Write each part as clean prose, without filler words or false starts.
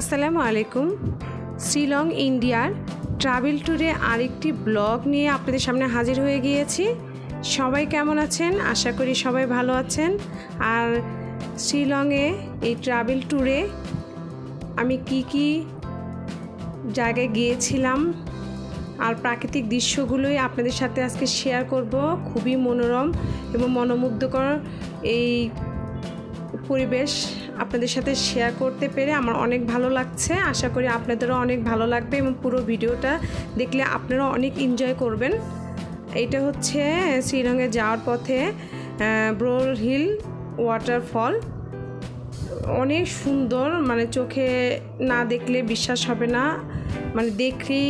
আসসালামু আলাইকুম। শিলং ইন্ডিয়ার ট্রাভেল ট্যুরে আরেকটি ব্লগ নিয়ে আপনাদের সামনে হাজির হয়ে গিয়েছি। সবাই কেমন আছেন? আশা করি সবাই ভালো আছেন। আর শিলংয়ে এই ট্রাভেল ট্যুরে আমি কি জায়গায় গিয়েছিলাম আর প্রাকৃতিক দৃশ্যগুলোই আপনাদের সাথে আজকে শেয়ার করব। খুবই মনোরম এবং মনোমুগ্ধকর এই পরিবেশ আপনাদের সাথে শেয়ার করতে পেরে আমার অনেক ভালো লাগছে। আশা করি আপনাদেরও অনেক ভালো লাগবে এবং পুরো ভিডিওটা দেখলে আপনারাও অনেক এনজয় করবেন। এটা হচ্ছে শিলংয়ে যাওয়ার পথে বরহিল ওয়াটারফল। অনেক সুন্দর, মানে চোখে না দেখলে বিশ্বাস হবে না, মানে দেখলেই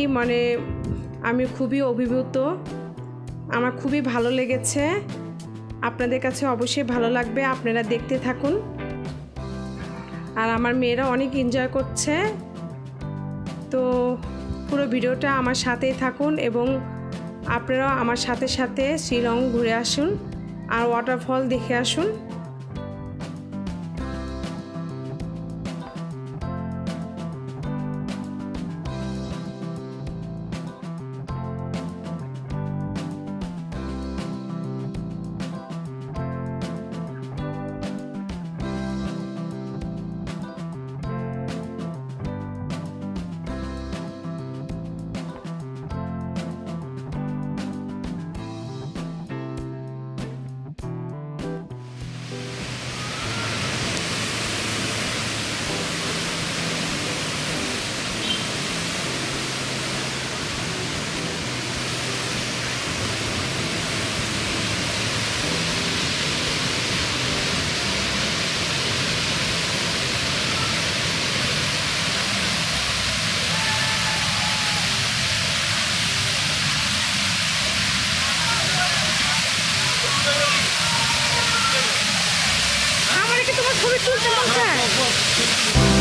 আমি খুবই অভিভূত। আমার খুবই ভালো লেগেছে। আপনাদের কাছে অবশ্যই ভালো লাগবে, আপনারা দেখতে থাকুন। আর আমার মেয়েরা অনেক এনজয় করছে। তো পুরো ভিডিওটা আমার সাথেই থাকুন এবং আপনারাও আমার সাথে সাথে শিলং ঘুরে আসুন আর ওয়াটারফল দেখে আসুন। আমার কি তোমার ছবি তুলতে মন চায়?